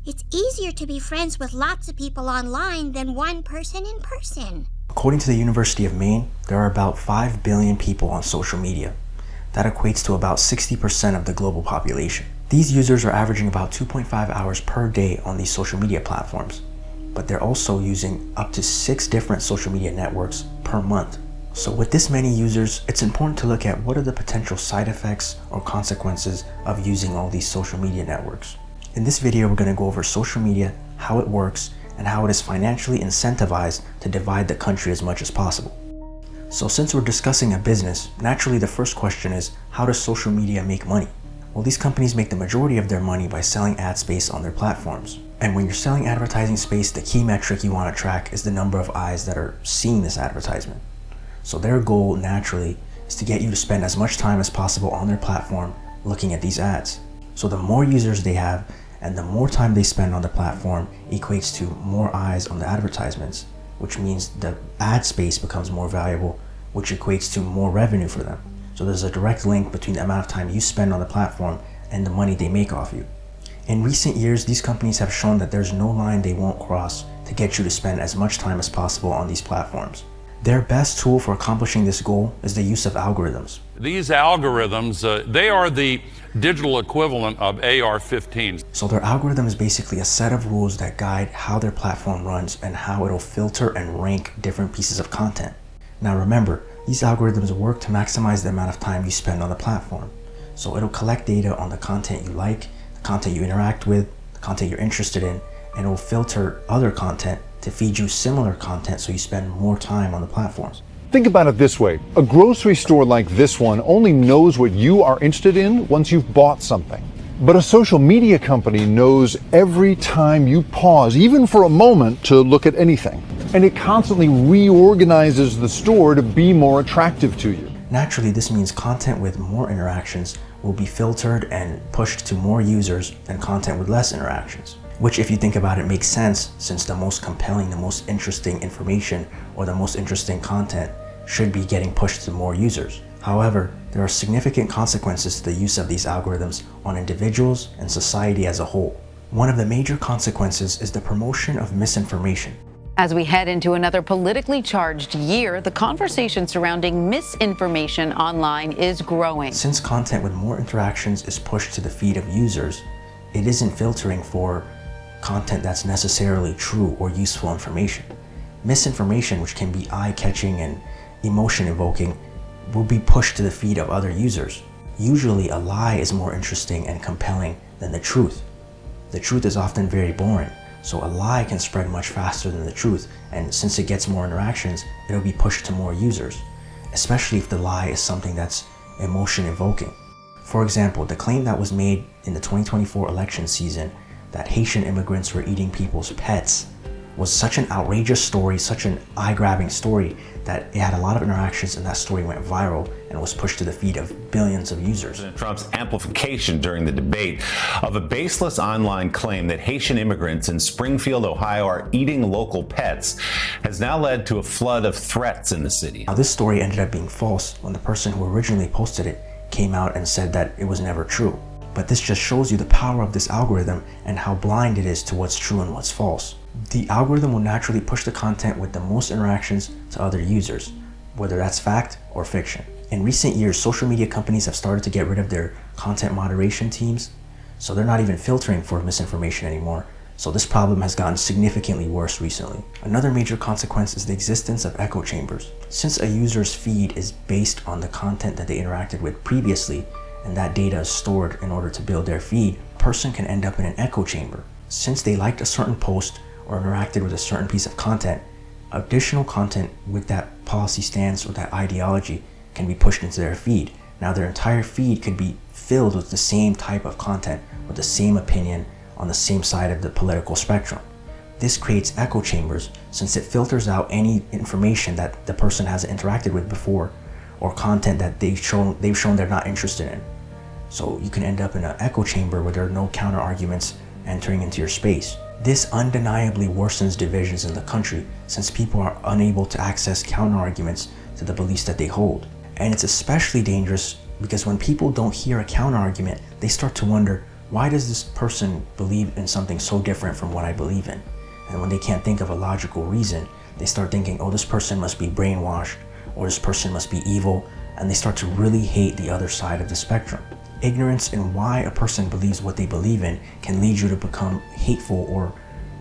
It's easier to be friends with lots of people online than one person in person. According to the University of Maine, there are about 5 billion people on social media. That equates to about 60% of the global population. These users are averaging about 2.5 hours per day on these social media platforms, but they're also using up to 6 different social media networks per month. So with this many users, it's important to look at what are the potential side effects or consequences of using all these social media networks. In this video, we're going to go over social media, how it works, and how it is financially incentivized to divide the country as much as possible. So since we're discussing a business, naturally the first question is, how does social media make money? Well, these companies make the majority of their money by selling ad space on their platforms. And when you're selling advertising space, the key metric you want to track is the number of eyes that are seeing this advertisement. So their goal naturally is to get you to spend as much time as possible on their platform looking at these ads. So the more users they have and the more time they spend on the platform equates to more eyes on the advertisements, which means the ad space becomes more valuable, which equates to more revenue for them. So there's a direct link between the amount of time you spend on the platform and the money they make off you. In recent years, these companies have shown that there's no line they won't cross to get you to spend as much time as possible on these platforms. Their best tool for accomplishing this goal is the use of algorithms. These algorithms, they are the digital equivalent of AR-15s. So their algorithm is basically a set of rules that guide how their platform runs and how it'll filter and rank different pieces of content. Now remember, these algorithms work to maximize the amount of time you spend on the platform. So it'll collect data on the content you like, the content you interact with, the content you're interested in, and it'll filter other content to feed you similar content so you spend more time on the platforms. Think about it this way. A grocery store like this one only knows what you are interested in once you've bought something. But a social media company knows every time you pause, even for a moment, to look at anything. And it constantly reorganizes the store to be more attractive to you. Naturally, this means content with more interactions will be filtered and pushed to more users than content with less interactions. Which, if you think about it, makes sense, since the most compelling, the most interesting information or the most interesting content should be getting pushed to more users. However, there are significant consequences to the use of these algorithms on individuals and society as a whole. One of the major consequences is the promotion of misinformation. As we head into another politically charged year, the conversation surrounding misinformation online is growing. Since content with more interactions is pushed to the feed of users, it isn't filtering for content that's necessarily true or useful information. Misinformation, which can be eye-catching and emotion-evoking, will be pushed to the feed of other users. Usually a lie is more interesting and compelling than the truth. The truth is often very boring, so a lie can spread much faster than the truth, and since it gets more interactions, it'll be pushed to more users, especially if the lie is something that's emotion-evoking. For example, the claim that was made in the 2024 election season that Haitian immigrants were eating people's pets was such an outrageous story, such an eye-grabbing story, that it had a lot of interactions and that story went viral and was pushed to the feed of billions of users. President Trump's amplification during the debate of a baseless online claim that Haitian immigrants in Springfield, Ohio are eating local pets has now led to a flood of threats in the city. Now, this story ended up being false when the person who originally posted it came out and said that it was never true. But this just shows you the power of this algorithm and how blind it is to what's true and what's false. The algorithm will naturally push the content with the most interactions to other users, whether that's fact or fiction. In recent years, social media companies have started to get rid of their content moderation teams, so they're not even filtering for misinformation anymore. So this problem has gotten significantly worse recently. Another major consequence is the existence of echo chambers. Since a user's feed is based on the content that they interacted with previously, and that data is stored in order to build their feed, a person can end up in an echo chamber. Since they liked a certain post or interacted with a certain piece of content, additional content with that policy stance or that ideology can be pushed into their feed. Now their entire feed could be filled with the same type of content, with the same opinion on the same side of the political spectrum. This creates echo chambers since it filters out any information that the person hasn't interacted with before or content that they've shown they're not interested in. So you can end up in an echo chamber where there are no counter arguments entering into your space. This undeniably worsens divisions in the country since people are unable to access counter arguments to the beliefs that they hold. And it's especially dangerous because when people don't hear a counter argument, they start to wonder, Why does this person believe in something so different from what I believe in? And when they can't think of a logical reason, they start thinking, oh, this person must be brainwashed, or this person must be evil, and they start to really hate the other side of the spectrum. Ignorance in why a person believes what they believe in can lead you to become hateful or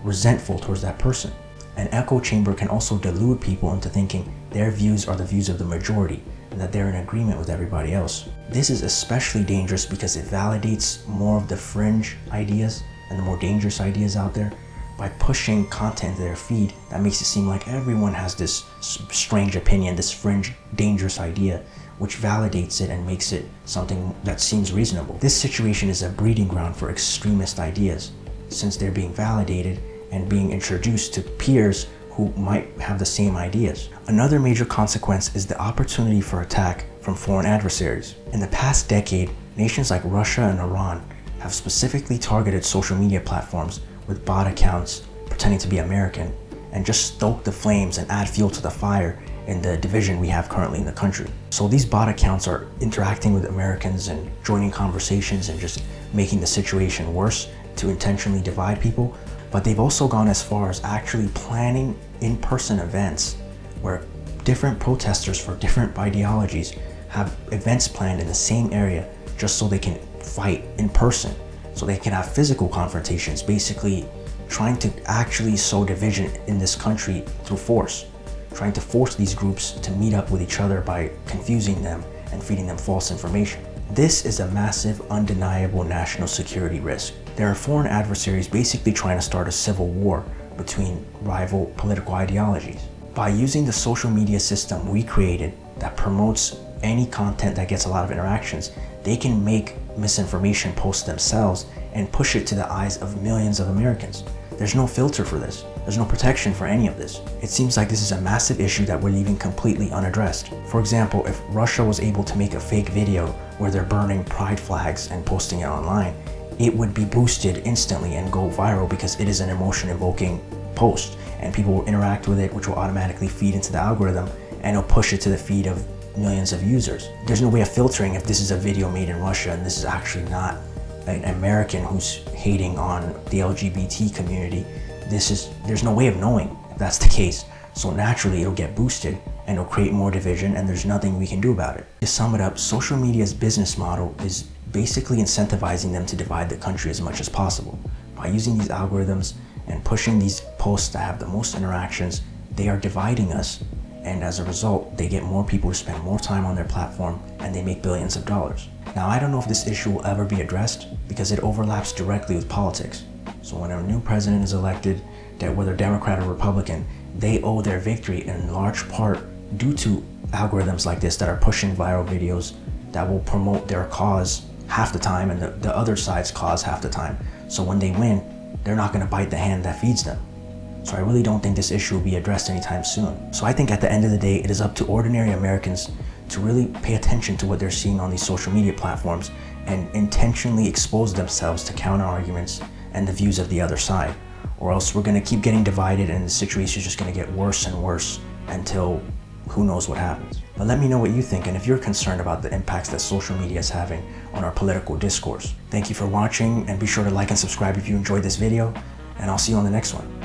resentful towards that person. An echo chamber can also delude people into thinking their views are the views of the majority and that they're in agreement with everybody else. This is especially dangerous because it validates more of the fringe ideas and the more dangerous ideas out there by pushing content to their feed that makes it seem like everyone has this strange opinion, this fringe, dangerous idea, which validates it and makes it something that seems reasonable. This situation is a breeding ground for extremist ideas, since they're being validated and being introduced to peers who might have the same ideas. Another major consequence is the opportunity for attack from foreign adversaries. In the past decade, nations like Russia and Iran have specifically targeted social media platforms with bot accounts pretending to be American and just stoke the flames and add fuel to the fire in the division we have currently in the country. So these bot accounts are interacting with Americans and joining conversations and just making the situation worse to intentionally divide people. But they've also gone as far as actually planning in-person events where different protesters for different ideologies have events planned in the same area just so they can fight in person, so they can have physical confrontations, basically trying to actually sow division in this country through force, trying to force these groups to meet up with each other by confusing them and feeding them false information. This is a massive, undeniable national security risk. There are foreign adversaries basically trying to start a civil war between rival political ideologies. By using the social media system we created that promotes any content that gets a lot of interactions, they can make misinformation posts themselves and push it to the eyes of millions of Americans. There's no filter for this. There's no protection for any of this. It seems like this is a massive issue that we're leaving completely unaddressed. For example, if Russia was able to make a fake video where they're burning pride flags and posting it online, it would be boosted instantly and go viral because it is an emotion-evoking post, and people will interact with it, which will automatically feed into the algorithm and it'll push it to the feed of millions of users. There's no way of filtering if this is a video made in Russia and this is actually not an American who's hating on the LGBT community. There's no way of knowing if that's the case. So naturally it'll get boosted and it'll create more division, and there's nothing we can do about it. To sum it up, social media's business model is basically incentivizing them to divide the country as much as possible. By using these algorithms and pushing these posts that have the most interactions, they are dividing us, and as a result, they get more people to spend more time on their platform and they make billions of dollars. Now, I don't know if this issue will ever be addressed because it overlaps directly with politics. So when a new president is elected, whether Democrat or Republican, they owe their victory in large part due to algorithms like this that are pushing viral videos that will promote their cause half the time and the other side's cause half the time. So when they win, they're not going to bite the hand that feeds them. So I really don't think this issue will be addressed anytime soon. So I think at the end of the day, it is up to ordinary Americans to really pay attention to what they're seeing on these social media platforms and intentionally expose themselves to counter arguments and the views of the other side. Or else we're going to keep getting divided and the situation is just going to get worse and worse until who knows what happens. But let me know what you think and if you're concerned about the impacts that social media is having on our political discourse. Thank you for watching, and be sure to like and subscribe if you enjoyed this video, and I'll see you on the next one.